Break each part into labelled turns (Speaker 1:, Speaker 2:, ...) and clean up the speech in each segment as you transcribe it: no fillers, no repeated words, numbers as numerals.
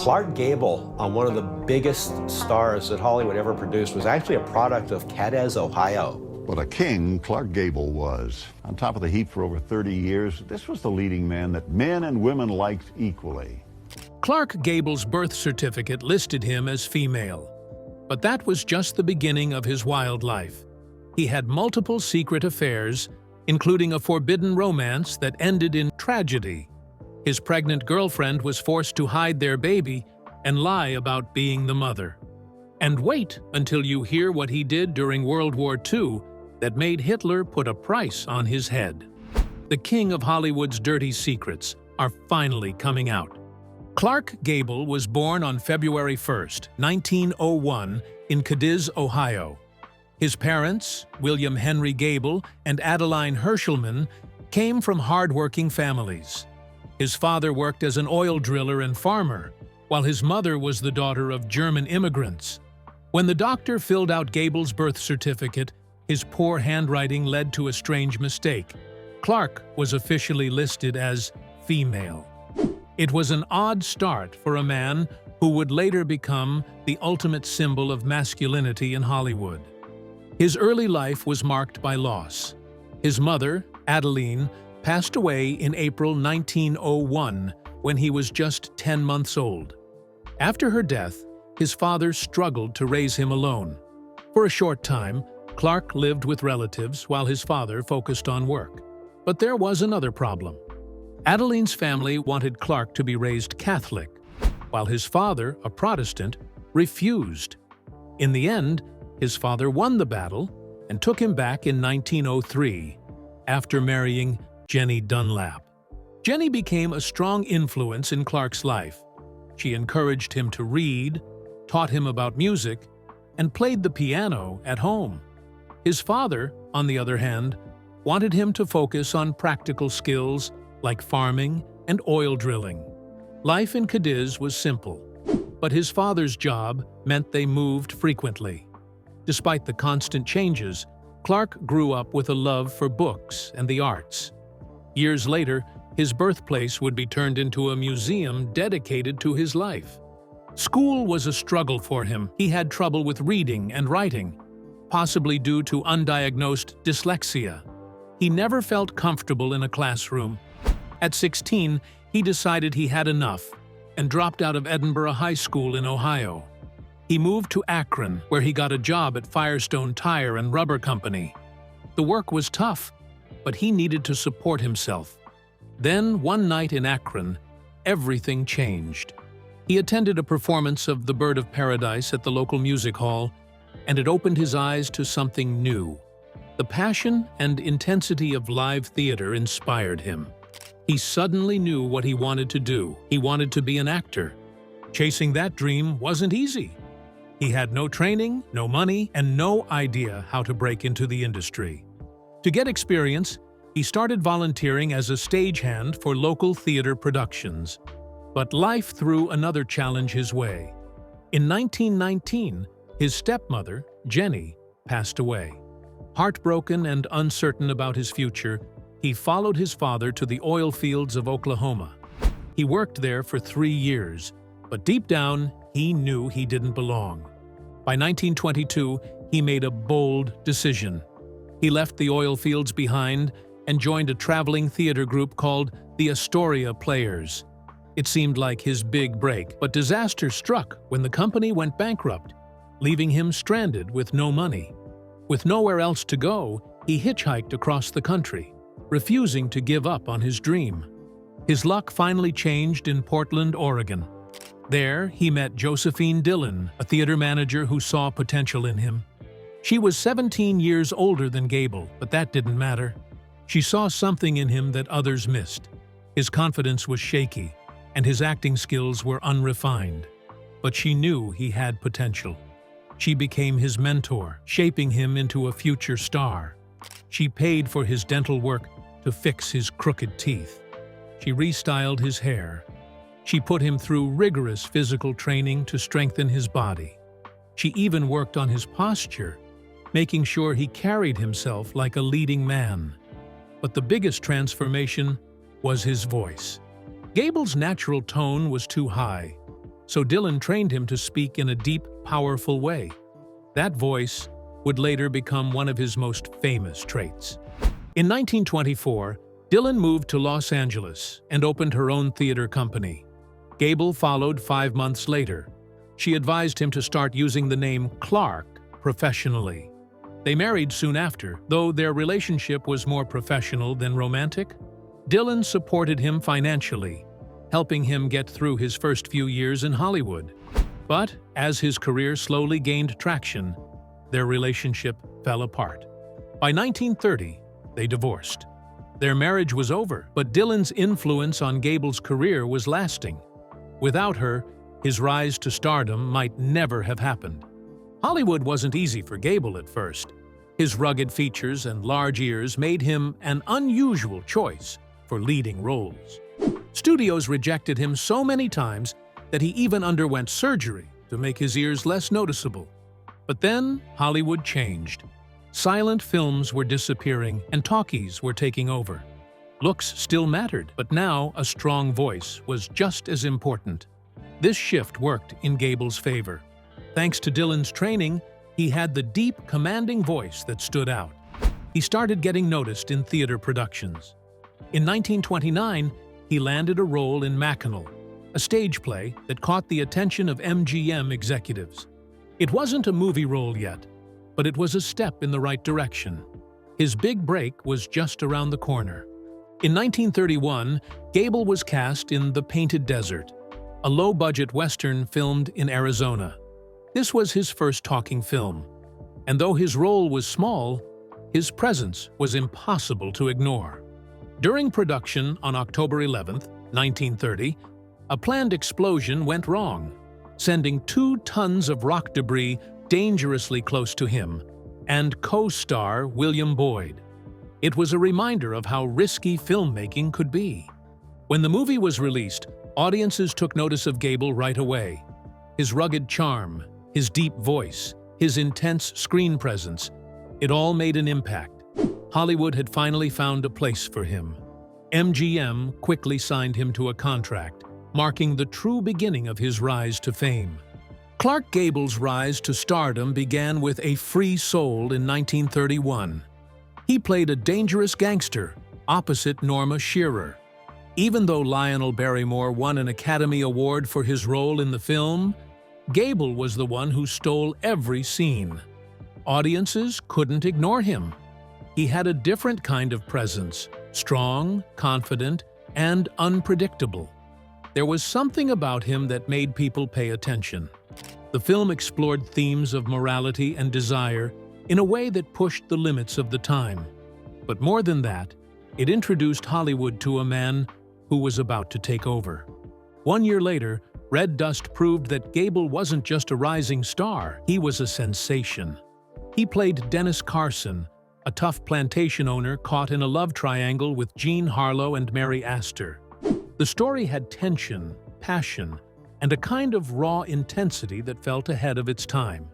Speaker 1: Clark Gable, one of the biggest stars that Hollywood ever produced, was actually a product of Cadiz, Ohio.
Speaker 2: What a king Clark Gable was. On top of the heap for over 30 years, this was the leading man that men and women liked equally.
Speaker 3: Clark Gable's birth certificate listed him as female. But that was just the beginning of his wild life. He had multiple secret affairs, including a forbidden romance that ended in tragedy. His pregnant girlfriend was forced to hide their baby and lie about being the mother. And wait until you hear what he did during World War II that made Hitler put a price on his head. The king of Hollywood's dirty secrets are finally coming out. Clark Gable was born on February 1st, 1901, in Cadiz, Ohio. His parents, William Henry Gable and Adeline Hershelman, came from hard-working families. His father worked as an oil driller and farmer, while his mother was the daughter of German immigrants. When the doctor filled out Gable's birth certificate, his poor handwriting led to a strange mistake. Clark was officially listed as female. It was an odd start for a man who would later become the ultimate symbol of masculinity in Hollywood. His early life was marked by loss. His mother, Adeline, passed away in April 1901 when he was just 10 months old. After her death, his father struggled to raise him alone. For a short time, Clark lived with relatives while his father focused on work. But there was another problem. Adeline's family wanted Clark to be raised Catholic, while his father, a Protestant, refused. In the end, his father won the battle and took him back in 1903, after marrying Jenny Dunlap. Jenny became a strong influence in Clark's life. She encouraged him to read, taught him about music, and played the piano at home. His father, on the other hand, wanted him to focus on practical skills like farming and oil drilling. Life in Cadiz was simple, but his father's job meant they moved frequently. Despite the constant changes, Clark grew up with a love for books and the arts. Years later, his birthplace would be turned into a museum dedicated to his life. School was a struggle for him. He had trouble with reading and writing, possibly due to undiagnosed dyslexia. He never felt comfortable in a classroom. At 16, he decided he had enough and dropped out of Edinburgh High School in Ohio. He moved to Akron, where he got a job at Firestone Tire and Rubber Company. The work was tough, but he needed to support himself. Then, one night in Akron, everything changed. He attended a performance of The Bird of Paradise at the local music hall, and it opened his eyes to something new. The passion and intensity of live theater inspired him. He suddenly knew what he wanted to do. He wanted to be an actor. Chasing that dream wasn't easy. He had no training, no money, and no idea how to break into the industry. To get experience, he started volunteering as a stagehand for local theater productions. But life threw another challenge his way. In 1919, his stepmother, Jenny, passed away. Heartbroken and uncertain about his future, he followed his father to the oil fields of Oklahoma. He worked there for 3 years, but deep down, he knew he didn't belong. By 1922, he made a bold decision. He left the oil fields behind and joined a traveling theater group called the Astoria Players. It seemed like his big break, but disaster struck when the company went bankrupt, leaving him stranded with no money. With nowhere else to go, he hitchhiked across the country, refusing to give up on his dream. His luck finally changed in Portland, Oregon. There, he met Josephine Dillon, a theater manager who saw potential in him. She was 17 years older than Gable, but that didn't matter. She saw something in him that others missed. His confidence was shaky, and his acting skills were unrefined. But she knew he had potential. She became his mentor, shaping him into a future star. She paid for his dental work to fix his crooked teeth. She restyled his hair. She put him through rigorous physical training to strengthen his body. She even worked on his posture, making sure he carried himself like a leading man. But the biggest transformation was his voice. Gable's natural tone was too high. so Dylan trained him to speak in a deep, powerful way. That voice would later become one of his most famous traits. In 1924, Dylan moved to Los Angeles and opened her own theater company. Gable followed 5 months later. She advised him to start using the name Clark professionally. They married soon after, though their relationship was more professional than romantic. Dylan supported him financially, helping him get through his first few years in Hollywood. But as his career slowly gained traction, their relationship fell apart. By 1930, they divorced. Their marriage was over, but Dylan's influence on Gable's career was lasting. Without her, his rise to stardom might never have happened. Hollywood wasn't easy for Gable at first. His rugged features and large ears made him an unusual choice for leading roles. Studios rejected him so many times that he even underwent surgery to make his ears less noticeable. But then Hollywood changed. Silent films were disappearing and talkies were taking over. Looks still mattered, but now a strong voice was just as important. This shift worked in Gable's favor. Thanks to Dylan's training, he had the deep, commanding voice that stood out. He started getting noticed in theater productions. In 1929, he landed a role in Mackinac, a stage play that caught the attention of MGM executives. It wasn't a movie role yet, but it was a step in the right direction. His big break was just around the corner. In 1931, Gable was cast in The Painted Desert, a low-budget Western filmed in Arizona. This was his first talking film, and though his role was small, his presence was impossible to ignore. During production on October 11, 1930, a planned explosion went wrong, sending 2 tons of rock debris dangerously close to him and co-star William Boyd. It was a reminder of how risky filmmaking could be. When the movie was released, audiences took notice of Gable right away. His rugged charm, his deep voice, his intense screen presence, it all made an impact. Hollywood had finally found a place for him. MGM quickly signed him to a contract, marking the true beginning of his rise to fame. Clark Gable's rise to stardom began with A Free Soul in 1931. He played a dangerous gangster opposite Norma Shearer. Even though Lionel Barrymore won an Academy Award for his role in the film, Gable was the one who stole every scene. Audiences couldn't ignore him. He had a different kind of presence, strong, confident, and unpredictable. There was something about him that made people pay attention. The film explored themes of morality and desire in a way that pushed the limits of the time. But more than that, it introduced Hollywood to a man who was about to take over. 1 year later, Red Dust proved that Gable wasn't just a rising star, he was a sensation. He played Dennis Carson, a tough plantation owner caught in a love triangle with Jean Harlow and Mary Astor. The story had tension, passion, and a kind of raw intensity that felt ahead of its time.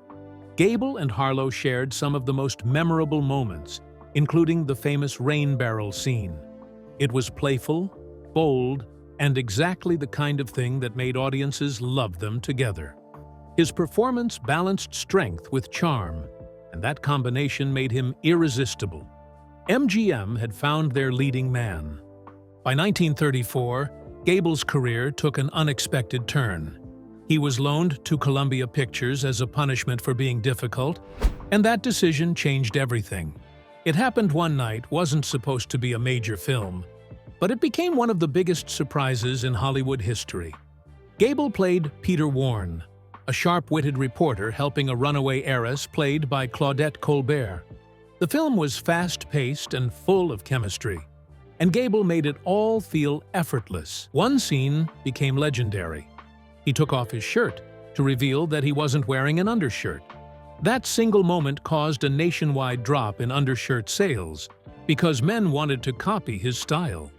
Speaker 3: Gable and Harlow shared some of the most memorable moments, including the famous rain barrel scene. It was playful, bold, and exactly the kind of thing that made audiences love them together. His performance balanced strength with charm, and that combination made him irresistible. MGM had found their leading man. By 1934, Gable's career took an unexpected turn. He was loaned to Columbia Pictures as a punishment for being difficult, and that decision changed everything. It Happened One Night wasn't supposed to be a major film, but it became one of the biggest surprises in Hollywood history. Gable played Peter Warren, a sharp-witted reporter helping a runaway heiress played by Claudette Colbert. The film was fast-paced and full of chemistry, and Gable made it all feel effortless. One scene became legendary. He took off his shirt to reveal that he wasn't wearing an undershirt. That single moment caused a nationwide drop in undershirt sales because men wanted to copy his style.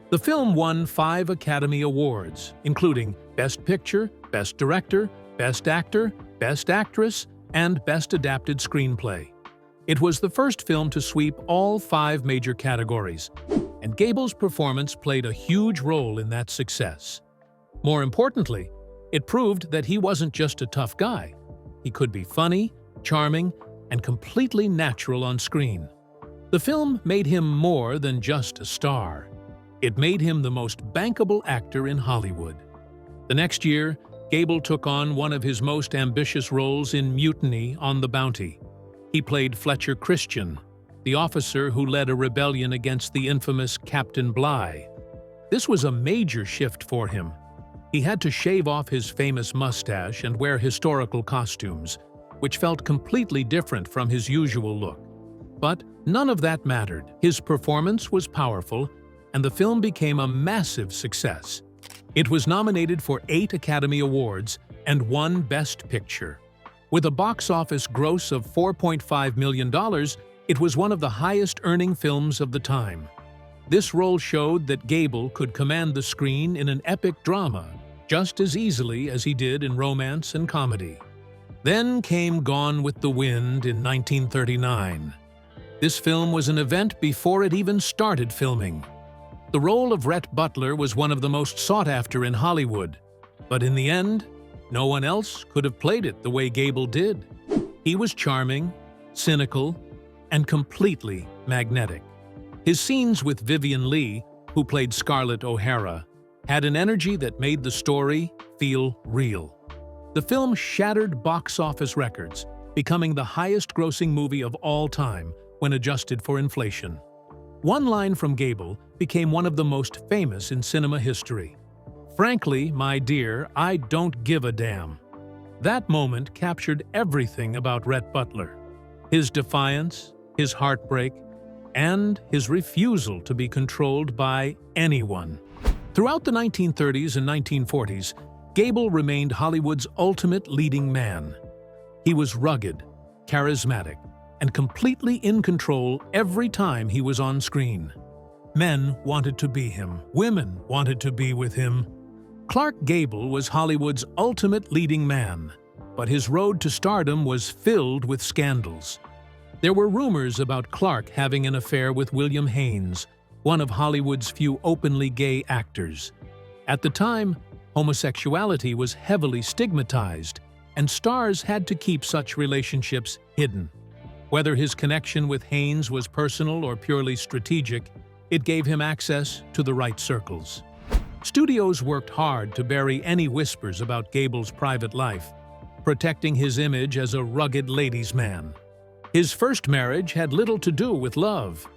Speaker 3: The film won 5 Academy Awards, including Best Picture, Best Director, Best Actor, Best Actress, and Best Adapted Screenplay. It was the first film to sweep all 5 major categories, and Gable's performance played a huge role in that success. More importantly, It proved that he wasn't just a tough guy. He could be funny, charming, and completely natural on screen. The film made him more than just a star. It made him the most bankable actor in Hollywood. The next year, Gable took on one of his most ambitious roles in Mutiny on the Bounty. He played Fletcher Christian, the officer who led a rebellion against the infamous Captain Bligh. This was a major shift for him. He had to shave off his famous mustache and wear historical costumes, which felt completely different from his usual look. But none of that mattered. His performance was powerful, and the film became a massive success. It was nominated for 8 Academy Awards and won Best Picture. With a box office gross of $4.5 million, it was one of the highest-earning films of the time. This role showed that Gable could command the screen in an epic drama just as easily as he did in romance and comedy. Then came Gone with the Wind in 1939. This film was an event before it even started filming. The role of Rhett Butler was one of the most sought after in Hollywood, but in the end, no one else could have played it the way Gable did. He was charming, cynical, and completely magnetic. His scenes with Vivien Leigh, who played Scarlett O'Hara, had an energy that made the story feel real. The film shattered box office records, becoming the highest-grossing movie of all time when adjusted for inflation. One line from Gable became one of the most famous in cinema history. "Frankly, my dear, I don't give a damn." That moment captured everything about Rhett Butler: his defiance, his heartbreak, and his refusal to be controlled by anyone. Throughout the 1930s and 1940s, Gable remained Hollywood's ultimate leading man. He was rugged, charismatic, and completely in control every time he was on screen. Men wanted to be him. Women wanted to be with him. Clark Gable was Hollywood's ultimate leading man, but his road to stardom was filled with scandals. There were rumors about Clark having an affair with William Haynes, one of Hollywood's few openly gay actors. At the time, homosexuality was heavily stigmatized, and stars had to keep such relationships hidden. Whether his connection with Haynes was personal or purely strategic, it gave him access to the right circles. Studios worked hard to bury any whispers about Gable's private life, protecting his image as a rugged ladies' man. His first marriage had little to do with love.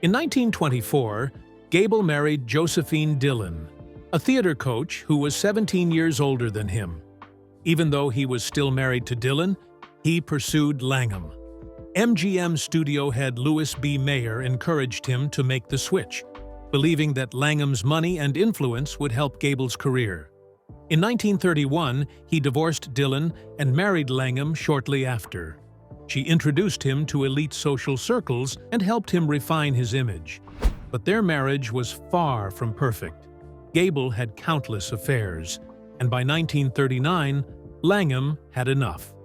Speaker 3: In 1924, Gable married Josephine Dillon, a theater coach who was 17 years older than him. Even though he was still married to Dillon, he pursued Langham. MGM studio head Louis B. Mayer encouraged him to make the switch, believing that Langham's money and influence would help Gable's career. In 1931, he divorced Dillon and married Langham shortly after. She introduced him to elite social circles and helped him refine his image. But their marriage was far from perfect. Gable had countless affairs, and by 1939, Langham had enough.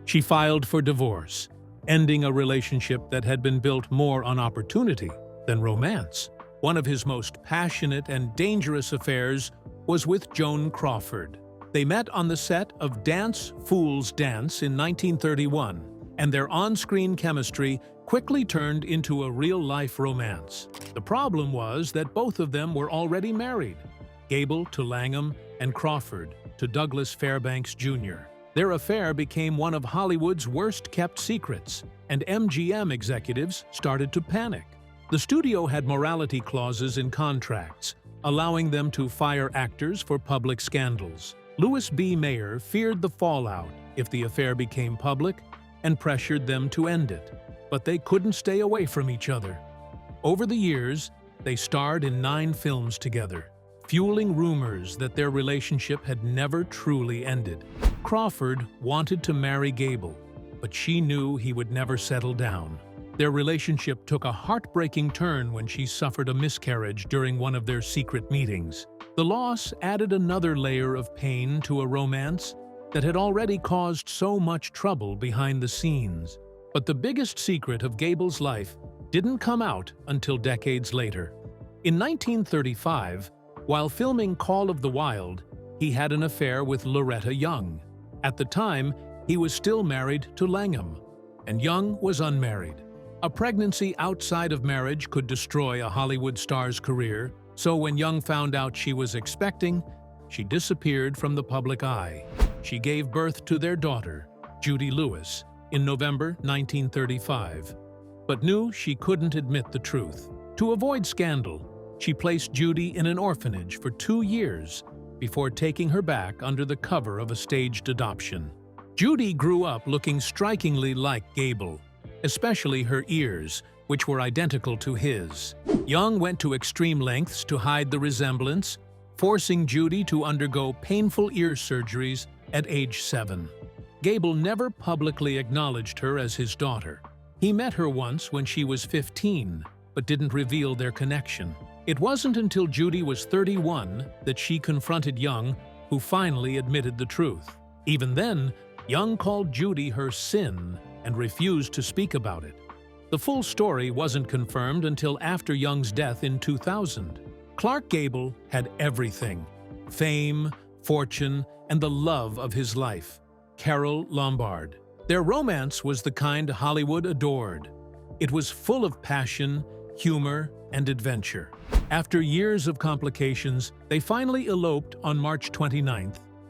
Speaker 3: She filed for divorce, ending a relationship that had been built more on opportunity than romance. One of his most passionate and dangerous affairs was with Joan Crawford. They met on the set of Dance Fools Dance in 1931, and their on-screen chemistry quickly turned into a real-life romance. The problem was that both of them were already married, Gable to Langham and Crawford to Douglas Fairbanks Jr. Their affair became one of Hollywood's worst-kept secrets, and MGM executives started to panic. The studio had morality clauses in contracts, allowing them to fire actors for public scandals. Louis B. Mayer feared the fallout if the affair became public and pressured them to end it, but they couldn't stay away from each other. Over the years, they starred in 9 films together, fueling rumors that their relationship had never truly ended. Crawford wanted to marry Gable, but she knew he would never settle down. Their relationship took a heartbreaking turn when she suffered a miscarriage during one of their secret meetings. The loss added another layer of pain to a romance that had already caused so much trouble behind the scenes. But the biggest secret of Gable's life didn't come out until decades later. In 1935, while filming Call of the Wild, he had an affair with Loretta Young. At the time, he was still married to Langham, and Young was unmarried. A pregnancy outside of marriage could destroy a Hollywood star's career, so when Young found out she was expecting, she disappeared from the public eye. She gave birth to their daughter, Judy Lewis, in November 1935, but knew she couldn't admit the truth. To avoid scandal, she placed Judy in an orphanage for 2 years before taking her back under the cover of a staged adoption. Judy grew up looking strikingly like Gable, especially her ears, which were identical to his. Young went to extreme lengths to hide the resemblance, forcing Judy to undergo painful ear surgeries at age 7. Gable never publicly acknowledged her as his daughter. He met her once when she was 15, but didn't reveal their connection. It wasn't until Judy was 31 that she confronted Young, who finally admitted the truth. Even then, Young called Judy her sin and refused to speak about it. The full story wasn't confirmed until after Young's death in 2000. Clark Gable had everything: fame, fortune, and the love of his life, Carole Lombard. Their romance was the kind Hollywood adored. It was full of passion, humor, and adventure. After years of complications, they finally eloped on March 29,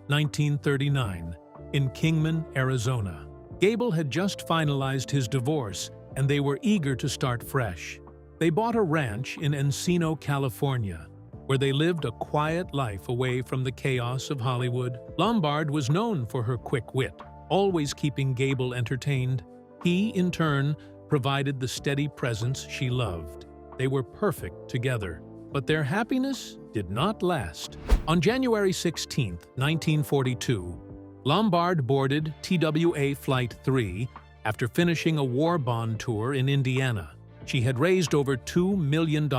Speaker 3: 1939, in Kingman, Arizona. Gable had just finalized his divorce, and they were eager to start fresh. They bought a ranch in Encino, California, where they lived a quiet life away from the chaos of Hollywood. Lombard was known for her quick wit, always keeping Gable entertained. He, in turn, provided the steady presence she loved. They were perfect together, but their happiness did not last. On January 16, 1942, Lombard boarded TWA Flight 3 after finishing a war bond tour in Indiana. She had raised over $2 million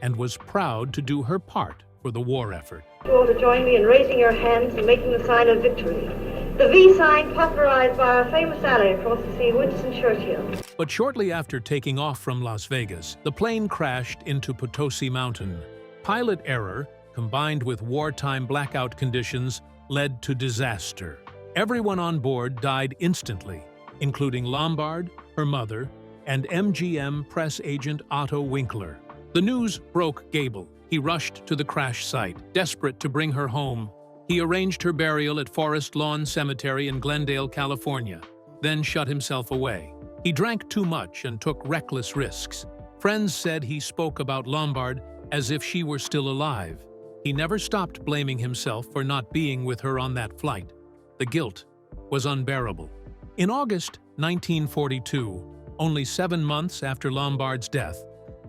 Speaker 3: and was proud to do her part for the war effort.
Speaker 4: You all to join me in raising your hands and making the sign of victory. The V sign popularized by our famous ally across the sea, Winston Churchill.
Speaker 3: But shortly after taking off from Las Vegas, the plane crashed into Potosi Mountain. Pilot error, combined with wartime blackout conditions, led to disaster. Everyone on board died instantly, including Lombard, her mother, and MGM press agent Otto Winkler. The news broke Gable. He rushed to the crash site, desperate to bring her home. He arranged her burial at Forest Lawn Cemetery in Glendale, California, then shut himself away. He drank too much and took reckless risks. Friends said he spoke about Lombard as if she were still alive. He never stopped blaming himself for not being with her on that flight. The guilt was unbearable. In August 1942, only 7 months after Lombard's death,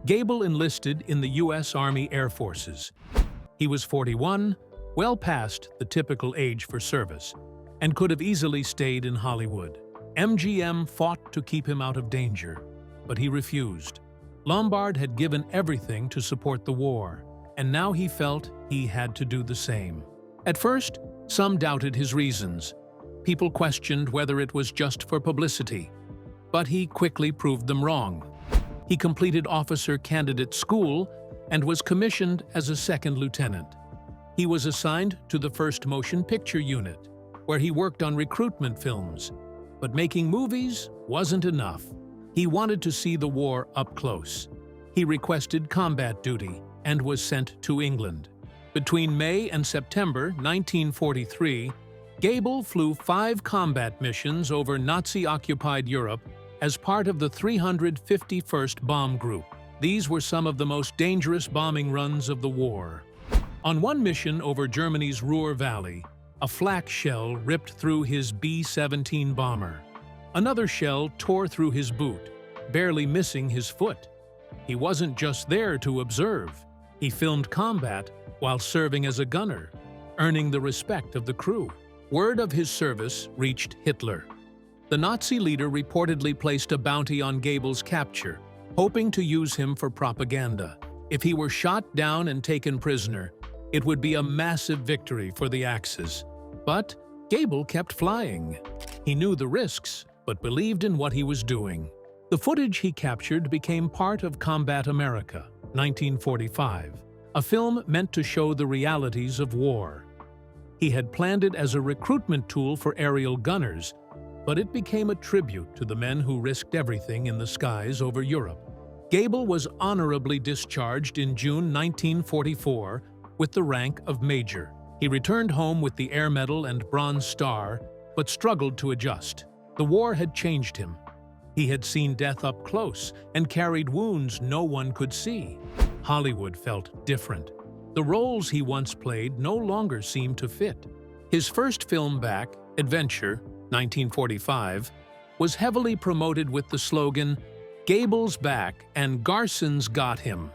Speaker 3: Gable enlisted in the U.S. Army Air Forces. He was 41, well past the typical age for service, and could have easily stayed in Hollywood. MGM fought to keep him out of danger, but he refused. Lombard had given everything to support the war, and now he felt he had to do the same. At first, some doubted his reasons. People questioned whether it was just for publicity, but he quickly proved them wrong. He completed officer candidate school and was commissioned as a second lieutenant. He was assigned to the 1st Motion Picture Unit, where he worked on recruitment films. But making movies wasn't enough. He wanted to see the war up close. He requested combat duty and was sent to England. Between May and September 1943, Gable flew 5 combat missions over Nazi-occupied Europe as part of the 351st Bomb Group. These were some of the most dangerous bombing runs of the war. On one mission over Germany's Ruhr Valley, a flak shell ripped through his B-17 bomber. Another shell tore through his boot, barely missing his foot. He wasn't just there to observe. He filmed combat while serving as a gunner, earning the respect of the crew. Word of his service reached Hitler. The Nazi leader reportedly placed a bounty on Gable's capture, hoping to use him for propaganda. If he were shot down and taken prisoner, it would be a massive victory for the Axis. But Gable kept flying. He knew the risks, but believed in what he was doing. The footage he captured became part of Combat America, 1945, a film meant to show the realities of war. He had planned it as a recruitment tool for aerial gunners, but it became a tribute to the men who risked everything in the skies over Europe. Gable was honorably discharged in June 1944 with the rank of Major. He returned home with the Air Medal and Bronze Star, but struggled to adjust. The war had changed him. He had seen death up close and carried wounds no one could see. Hollywood felt different. The roles he once played no longer seemed to fit. His first film back, Adventure, 1945, was heavily promoted with the slogan, "Gable's back and Garson's got him."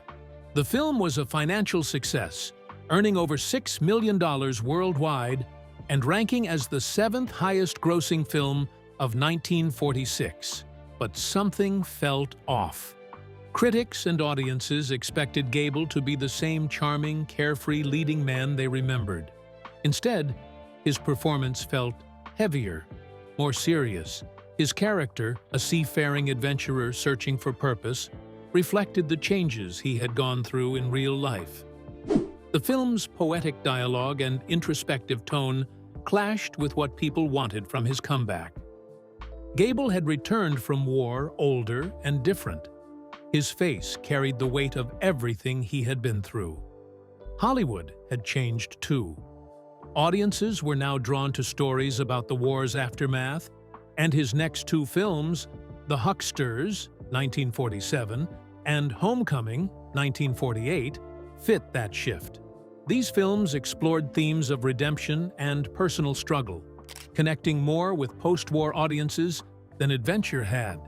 Speaker 3: The film was a financial success, earning over $6 million worldwide and ranking as the 7th highest-grossing film of 1946. But something felt off. Critics and audiences expected Gable to be the same charming, carefree leading man they remembered. Instead, his performance felt heavier, more serious. His character, a seafaring adventurer searching for purpose, reflected the changes he had gone through in real life. The film's poetic dialogue and introspective tone clashed with what people wanted from his comeback. Gable had returned from war older and different. His face carried the weight of everything he had been through. Hollywood had changed too. Audiences were now drawn to stories about the war's aftermath, and his next two films, The Hucksters, 1947, and Homecoming, 1948, fit that shift. These films explored themes of redemption and personal struggle, connecting more with post-war audiences than Adventure had.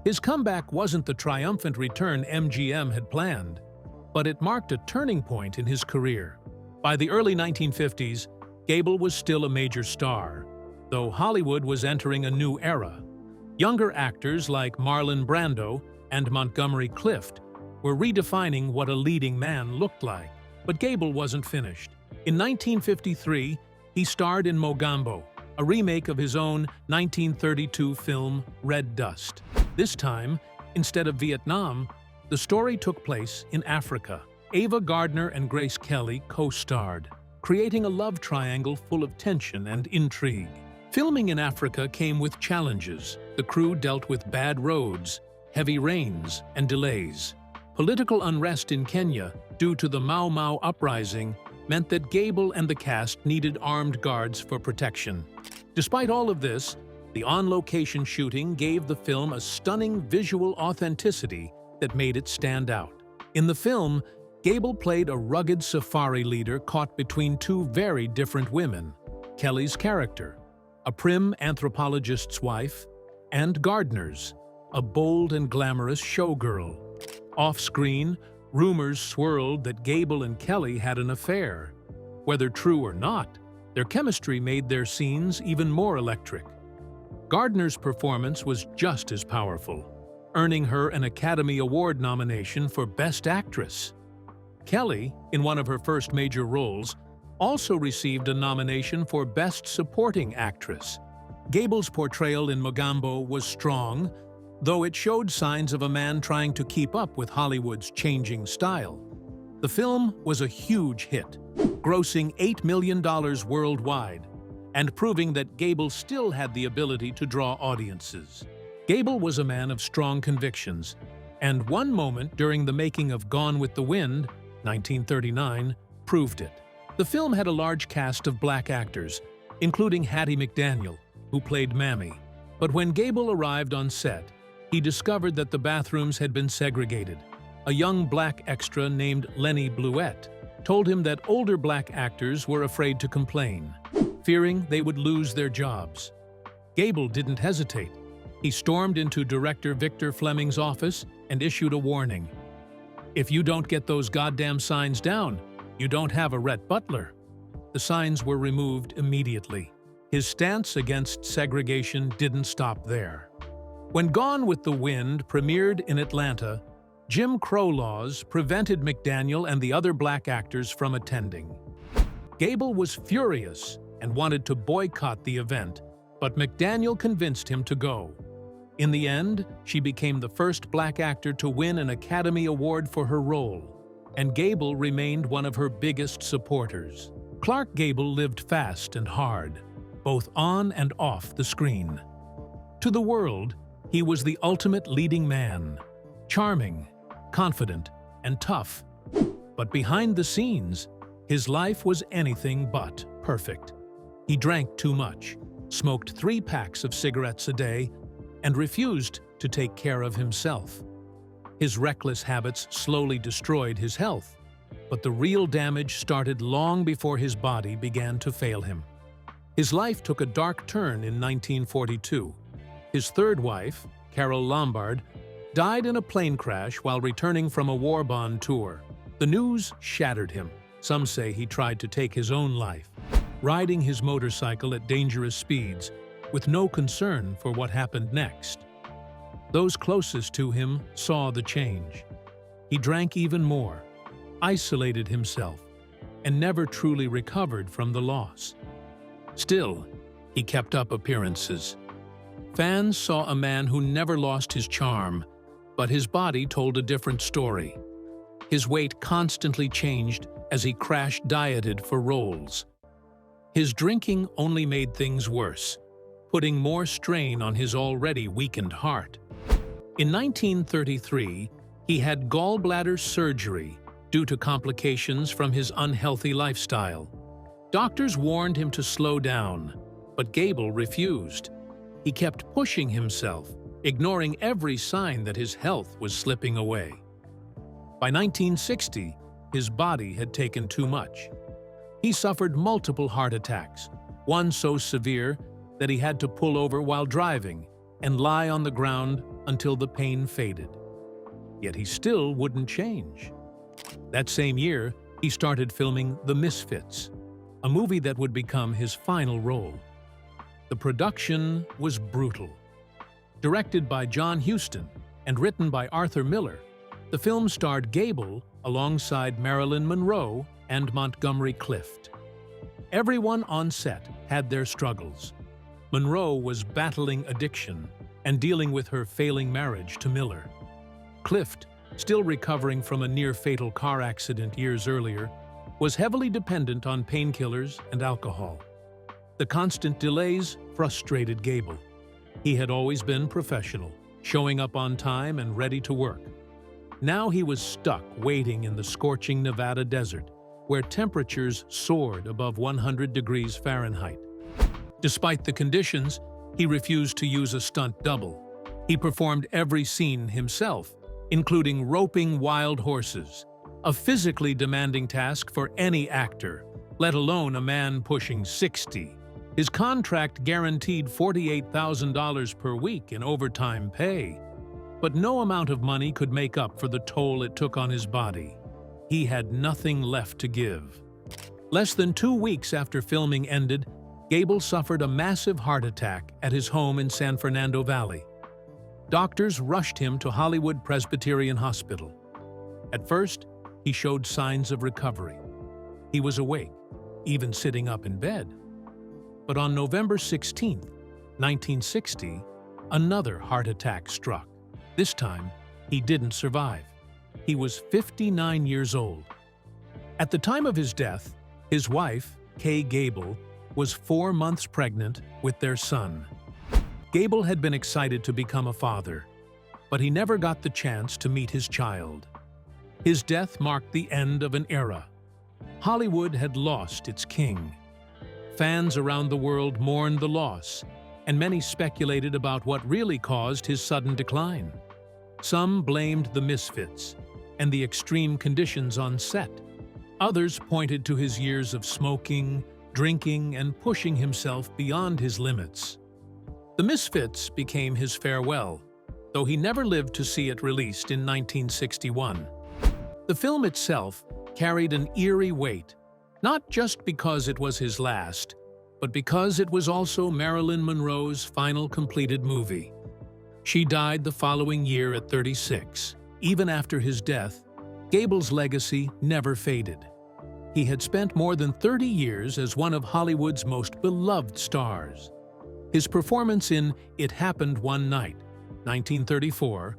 Speaker 3: His comeback wasn't the triumphant return MGM had planned, but it marked a turning point in his career. By the early 1950s, Gable was still a major star, though Hollywood was entering a new era. Younger actors like Marlon Brando and Montgomery Clift were redefining what a leading man looked like. But Gable wasn't finished. In 1953, he starred in Mogambo, a remake of his own 1932 film Red Dust. This time, instead of Vietnam, the story took place in Africa. Ava Gardner and Grace Kelly co-starred, creating a love triangle full of tension and intrigue. Filming in Africa came with challenges. The crew dealt with bad roads, heavy rains, and delays. Political unrest in Kenya, due to the Mau Mau uprising, meant that Gable and the cast needed armed guards for protection. Despite all of this, the on-location shooting gave the film a stunning visual authenticity that made it stand out. In the film, Gable played a rugged safari leader caught between two very different women: Kelly's character, a prim anthropologist's wife, and Gardner's, a bold and glamorous showgirl. Off-screen, rumors swirled that Gable and Kelly had an affair. Whether true or not, their chemistry made their scenes even more electric. Gardner's performance was just as powerful, earning her an Academy Award nomination for Best Actress. Kelly, in one of her first major roles, also received a nomination for Best Supporting Actress. Gable's portrayal in Mogambo was strong, though it showed signs of a man trying to keep up with Hollywood's changing style. The film was a huge hit, grossing $8 million worldwide, and proving that Gable still had the ability to draw audiences. Gable was a man of strong convictions, and one moment during the making of Gone with the Wind, 1939, proved it. The film had a large cast of black actors, including Hattie McDaniel, who played Mammy. But when Gable arrived on set, he discovered that the bathrooms had been segregated. A young black extra named Lenny Bluette told him that older black actors were afraid to complain, fearing they would lose their jobs. Gable didn't hesitate. He stormed into director Victor Fleming's office and issued a warning. "If you don't get those goddamn signs down, you don't have a Rhett Butler." The signs were removed immediately. His stance against segregation didn't stop there. When Gone with the Wind premiered in Atlanta, Jim Crow laws prevented McDaniel and the other black actors from attending. Gable was furious and wanted to boycott the event, but McDaniel convinced him to go. In the end, she became the first black actor to win an Academy Award for her role, and Gable remained one of her biggest supporters. Clark Gable lived fast and hard, both on and off the screen. To the world, he was the ultimate leading man, charming, confident, and tough. But behind the scenes, his life was anything but perfect. He drank too much, smoked 3 packs of cigarettes a day, and refused to take care of himself. His reckless habits slowly destroyed his health, but the real damage started long before his body began to fail him. His life took a dark turn in 1942. His third wife, Carol Lombard, died in a plane crash while returning from a war bond tour. The news shattered him. Some say he tried to take his own life, riding his motorcycle at dangerous speeds, with no concern for what happened next. Those closest to him saw the change. He drank even more, isolated himself, and never truly recovered from the loss. Still, he kept up appearances. Fans saw a man who never lost his charm, but his body told a different story. His weight constantly changed as he crash-dieted for roles. His drinking only made things worse, putting more strain on his already weakened heart. In 1933, he had gallbladder surgery due to complications from his unhealthy lifestyle. Doctors warned him to slow down, but Gable refused. He kept pushing himself, ignoring every sign that his health was slipping away. By 1960, his body had taken too much. He suffered multiple heart attacks, one so severe that he had to pull over while driving and lie on the ground until the pain faded. Yet he still wouldn't change. That same year, he started filming The Misfits, a movie that would become his final role. The production was brutal. Directed by John Huston and written by Arthur Miller, the film starred Gable alongside Marilyn Monroe and Montgomery Clift. Everyone on set had their struggles. Monroe was battling addiction and dealing with her failing marriage to Miller. Clift, still recovering from a near-fatal car accident years earlier, was heavily dependent on painkillers and alcohol. The constant delays frustrated Gable. He had always been professional, showing up on time and ready to work. Now he was stuck waiting in the scorching Nevada desert, where temperatures soared above 100 degrees Fahrenheit. Despite the conditions, he refused to use a stunt double. He performed every scene himself, including roping wild horses, a physically demanding task for any actor, let alone a man pushing 60. His contract guaranteed $48,000 per week in overtime pay, but no amount of money could make up for the toll it took on his body. He had nothing left to give. Less than 2 weeks after filming ended, Gable suffered a massive heart attack at his home in San Fernando Valley. Doctors rushed him to Hollywood Presbyterian Hospital. At first, he showed signs of recovery. He was awake, even sitting up in bed. But on November 16, 1960, another heart attack struck. This time, he didn't survive. He was 59 years old. At the time of his death, his wife, Kay Gable, was 4 months pregnant with their son. Gable had been excited to become a father, but he never got the chance to meet his child. His death marked the end of an era. Hollywood had lost its king. Fans around the world mourned the loss, and many speculated about what really caused his sudden decline. Some blamed the misfits and the extreme conditions on set. Others pointed to his years of smoking, drinking, and pushing himself beyond his limits. The Misfits became his farewell, though he never lived to see it released in 1961. The film itself carried an eerie weight, not just because it was his last, but because it was also Marilyn Monroe's final completed movie. She died the following year at 36. Even after his death, Gable's legacy never faded. He had spent more than 30 years as one of Hollywood's most beloved stars. His performance in It Happened One Night, 1934,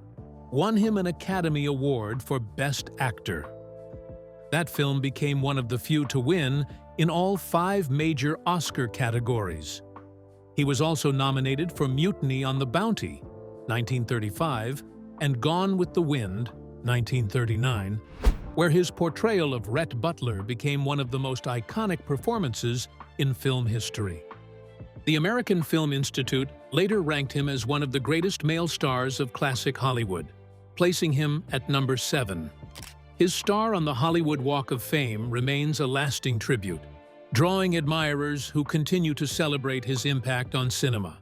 Speaker 3: won him an Academy Award for Best Actor. That film became one of the few to win in all 5 major Oscar categories. He was also nominated for Mutiny on the Bounty, 1935, and Gone with the Wind, 1939, where his portrayal of Rhett Butler became one of the most iconic performances in film history. The American Film Institute later ranked him as one of the greatest male stars of classic Hollywood, placing him at number 7. His star on the Hollywood Walk of Fame remains a lasting tribute, drawing admirers who continue to celebrate his impact on cinema.